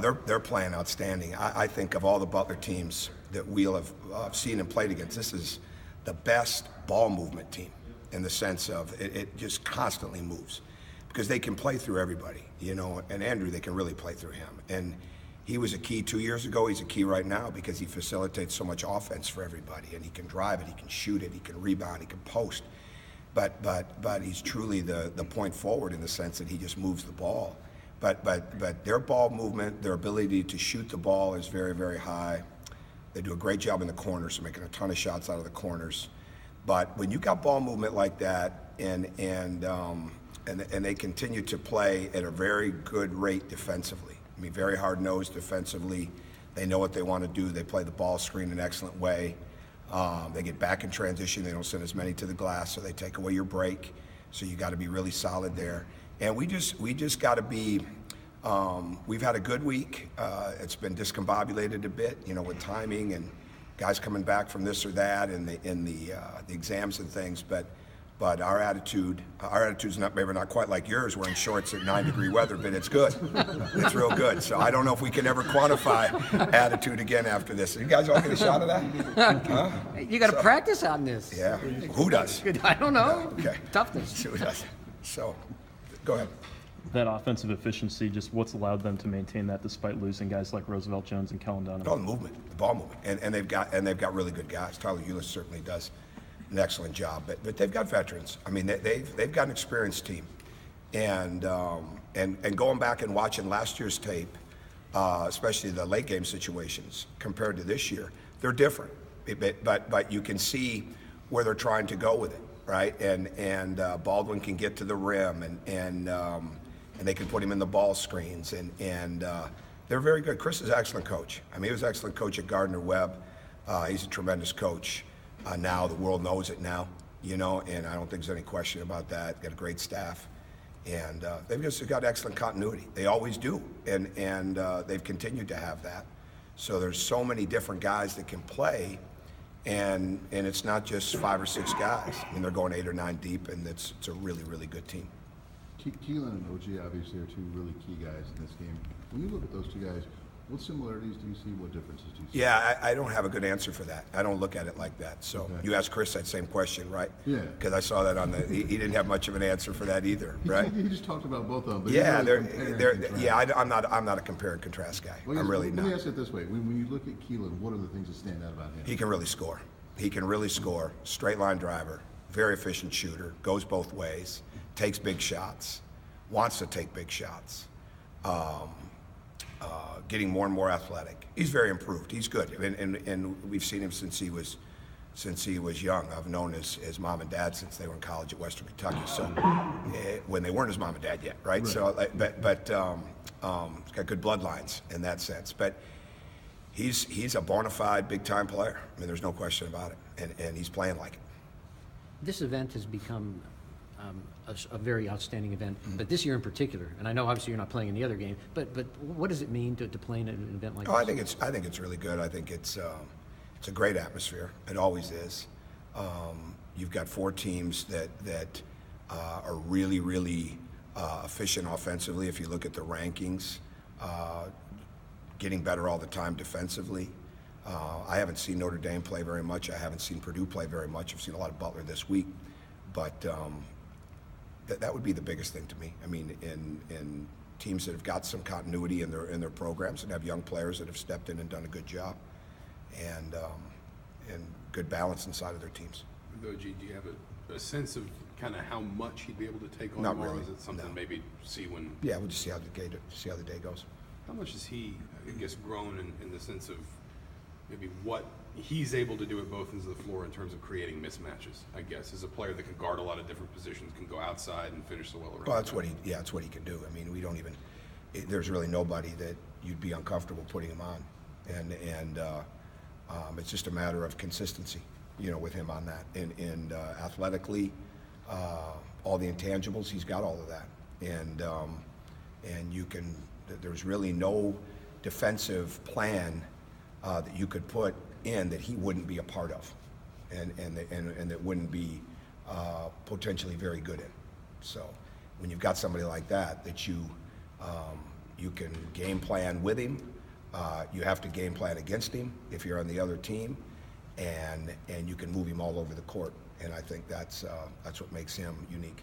They're playing outstanding. I think of all the Butler teams that we'll have seen and played against, this is the best ball movement team in the sense of it just constantly moves because they can play through everybody, and Andrew, they can really play through him. And he was a key 2 years ago. He's a key right now because he facilitates so much offense for everybody, and he can drive it, he can shoot it, he can rebound, he can post. But he's truly the point forward in the sense that he just moves the ball. But their ball movement, their ability to shoot the ball is very, very high. They do a great job in the corners, making a ton of shots out of the corners. But when you got ball movement like that, and they continue to play at a very good rate defensively. I mean, very hard-nosed defensively. They know what they want to do. They play the ball screen in an excellent way. They get back in transition. They don't send as many to the glass, so they take away your break. So you got to be really solid there. And we just got to be. We've had a good week. It's been discombobulated a bit, with timing and guys coming back from this or that, and the exams and things. But our attitude's maybe not quite like yours, wearing shorts at 9-degree weather, but it's good. It's real good. So I don't know if we can ever quantify attitude again after this. You guys all get a shot of that? Huh? You got to practice on this. Yeah. Who does? I don't know. Okay. Toughness. Who does? So, go ahead. That offensive efficiency, just what's allowed them to maintain that despite losing guys like Roosevelt Jones and Kellen Donovan? Oh, the movement, the ball movement, and they've got really good guys. Tyler Eulis certainly does an excellent job, but they've got veterans. I mean, they've got an experienced team, and going back and watching last year's tape, especially the late game situations compared to this year, they're different. But you can see where they're trying to go with it, right? And Baldwin can get to the rim, and they can put him in the ball screens, and they're very good. Chris is an excellent coach. I mean, he was an excellent coach at Gardner-Webb. He's a tremendous coach. Now the world knows it now, and I don't think there's any question about that. Got a great staff, and they've just got excellent continuity. They always do, and they've continued to have that. So there's so many different guys that can play, and it's not just 5 or 6 guys. I mean, they're going 8 or 9 deep, and it's a really, really good team. Keelan and OG obviously are 2 really key guys in this game. When you look at those 2 guys, what similarities do you see? What differences do you see? Yeah, I don't have a good answer for that. I don't look at it like that. So okay. You asked Chris that same question, right? Yeah. Because I saw that he didn't have much of an answer for that either, right? He just talked about both of them. Yeah, I'm not a compare and contrast guy. Well, I'm really not. Let me ask it this way: when you look at Keelan, what are the things that stand out about him? He can really score. He can really score. Straight line driver, very efficient shooter, goes both ways, takes big shots, wants to take big shots. Getting more and more athletic. He's very improved. He's good, and we've seen him since he was young. I've known his mom and dad since they were in college at Western Kentucky. So when they weren't his mom and dad yet, right? So, but he's got good bloodlines in that sense. But he's a bona fide big time player. I mean, there's no question about it, and he's playing like it. This event has become a very outstanding event, but this year in particular, and I know obviously you're not playing in the other game, but what does it mean to play in an event like this? I think it's really good. I think it's a great atmosphere. It always is. You've got 4 teams that are really, really efficient offensively. If you look at the rankings, getting better all the time defensively. I haven't seen Notre Dame play very much. I haven't seen Purdue play very much. I've seen a lot of Butler this week, but that would be the biggest thing to me. I mean, in teams that have got some continuity in their programs and have young players that have stepped in and done a good job, and good balance inside of their teams. Though, do you have a sense of kind of how much he'd be able to take on Not tomorrow? really. Is it something maybe see when? Yeah, we'll just see how the day goes. How much has he, I guess, grown in the sense of maybe what he's able to do at both ends of the floor in terms of creating mismatches, I guess, as a player that can guard a lot of different positions, can go outside and finish the well around. Well, that's what he can do. I mean, there's really nobody that you'd be uncomfortable putting him on, and it's just a matter of consistency, with him on that, and athletically, all the intangibles, he's got all of that, and there's really no defensive plan that you could put in that he wouldn't be a part of, and that wouldn't be potentially very good in. So when you've got somebody like that you You can game plan with him. You have to game plan against him if you're on the other team, and you can move him all over the court. And I think that's what makes him unique.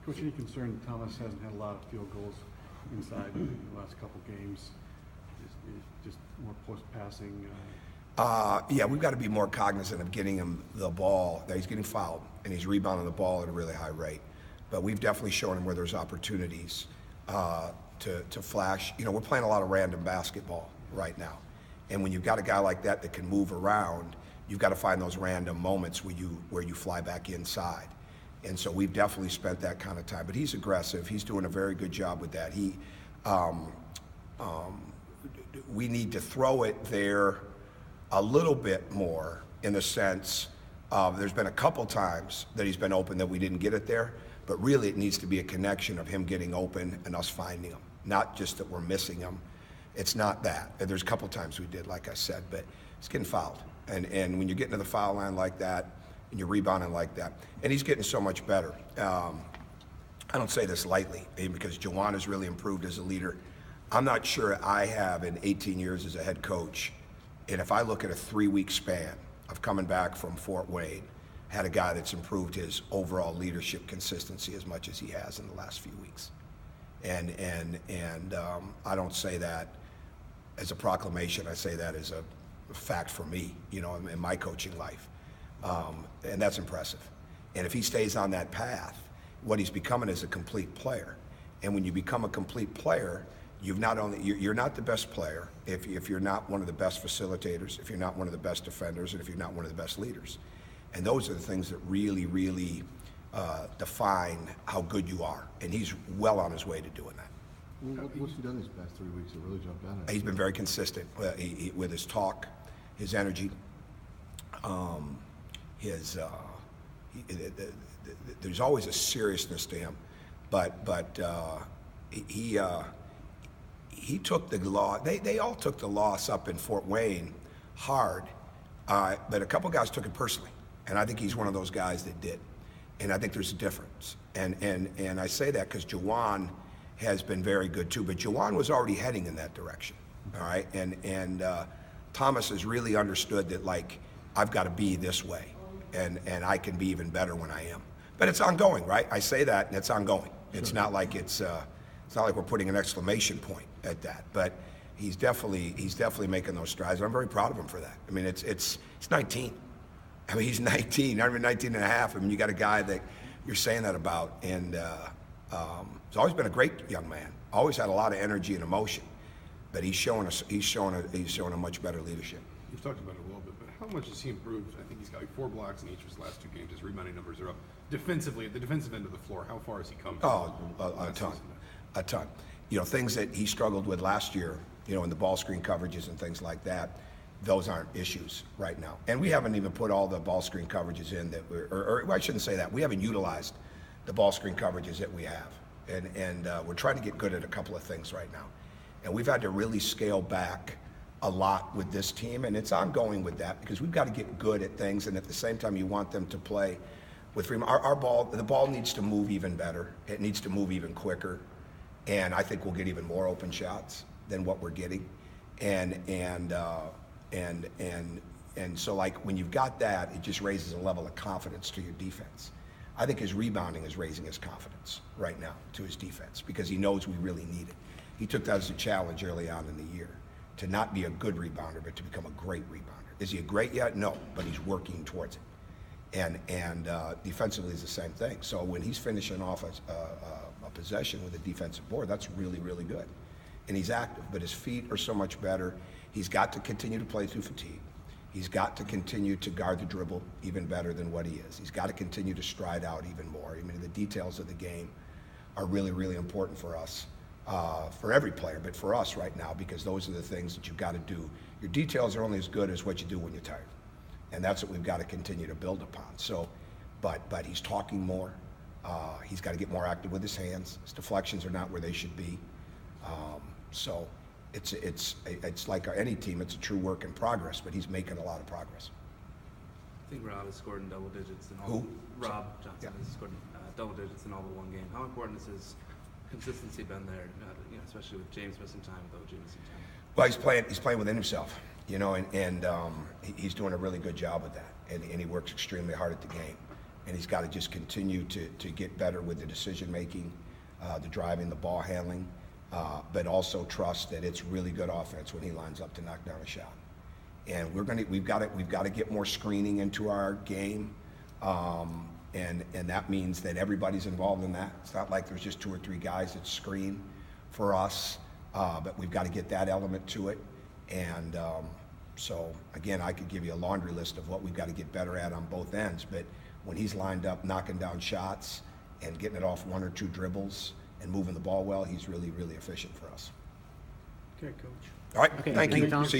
Coach, any concern Thomas hasn't had a lot of field goals inside in the last couple games? Just more post passing. Yeah, we've got to be more cognizant of getting him the ball. He's getting fouled, and he's rebounding the ball at a really high rate. But we've definitely shown him where there's opportunities to flash. You know, we're playing a lot of random basketball right now. And when you've got a guy like that that can move around, you've got to find those random moments where you fly back inside. And so we've definitely spent that kind of time. But he's aggressive. He's doing a very good job with that. We need to throw it there a little bit more, in the sense of there's been a couple times that he's been open that we didn't get it there, but really it needs to be a connection of him getting open and us finding him, not just that we're missing him. It's not that. There's a couple times we did, like I said, but he's getting fouled. And when you're getting to the foul line like that, and you're rebounding like that, and he's getting so much better. I don't say this lightly, because Juwan has really improved as a leader. I'm not sure I have in 18 years as a head coach, and if I look at a 3-week span of coming back from Fort Wayne, had a guy that's improved his overall leadership consistency as much as he has in the last few weeks. And I don't say that as a proclamation. I say that as a fact for me, you know, in my coaching life. And that's impressive. And if he stays on that path, what he's becoming is a complete player. And when you become a complete player, you're not the best player if you're not one of the best facilitators, if you're not one of the best defenders, and if you're not one of the best leaders. And those are the things that really, really define how good you are. And he's well on his way to doing that. What's he done these past 3 weeks that really jumped out at you? He's been very consistent with his talk, his energy, there's always a seriousness to him, but he took the loss. They all took the loss up in Fort Wayne hard, but a couple guys took it personally, and I think he's one of those guys that did, and I think there's a difference. And I say that because Juwan has been very good too, but Juwan was already heading in that direction, all right? And Thomas has really understood that, like, I've got to be this way, and I can be even better when I am. But it's ongoing, right? I say that, and it's ongoing. It's not like it's not like we're putting an exclamation point at that. But he's definitely making those strides. I'm very proud of him for that. I mean, it's 19. I mean, he's 19. I mean, 19 and a half. I mean, you got a guy that you're saying that about, and he's always been a great young man. Always had a lot of energy and emotion. But he's showing a much better leadership. You've talked about it a little bit, but how much has he improved? I think he's got like 4 blocks in each of his last 2 games. His rebounding numbers are up. Defensively, at the defensive end of the floor, how far has he come? Oh, a ton. You know, things that he struggled with last year, you know, in the ball screen coverages and things like that, those aren't issues right now. And we haven't even put all the ball screen coverages in that or I shouldn't say that. We haven't utilized the ball screen coverages that we have. And we're trying to get good at a couple of things right now. And we've had to really scale back a lot with this team, and it's ongoing with that because we've got to get good at things, and at the same time you want them to play with freedom. The ball needs to move even better. It needs to move even quicker, and I think we'll get even more open shots than what we're getting. And so, like, when you've got that, it just raises a level of confidence to your defense. I think his rebounding is raising his confidence right now to his defense because he knows we really need it. He took that as a challenge early on in the year to not be a good rebounder, but to become a great rebounder. Is he a great yet? No, but he's working towards it. And defensively is the same thing. So when he's finishing off a possession with a defensive board, that's really, really good. And he's active, but his feet are so much better. He's got to continue to play through fatigue. He's got to continue to guard the dribble even better than what he is. He's got to continue to stride out even more. I mean, the details of the game are really, really important for us. For every player, but for us right now, because those are the things that you've got to do. Your details are only as good as what you do when you're tired. And that's what we've got to continue to build upon. So, but he's talking more. He's got to get more active with his hands. His deflections are not where they should be. So it's like any team, it's a true work in progress, but he's making a lot of progress. I think Rob has scored in double digits in all. Who? Rob Johnson has scored double digits in all but one game. How important is his consistency been there, especially with James missing time, with OG missing time? Well, he's playing within himself, and he's doing a really good job with that, and he works extremely hard at the game, and he's got to just continue to get better with the decision making, the driving, the ball handling, but also trust that it's really good offense when he lines up to knock down a shot. And we've got to get more screening into our game, and that means that everybody's involved in that. It's not like there's just 2 or 3 guys that screen for us, but we've got to get that element to it. And so again, I could give you a laundry list of what we've got to get better at on both ends. But when he's lined up, knocking down shots and getting it off 1 or 2 dribbles and moving the ball well, he's really, really efficient for us. Okay, Coach. All right, Okay, thank you. Tom. See you.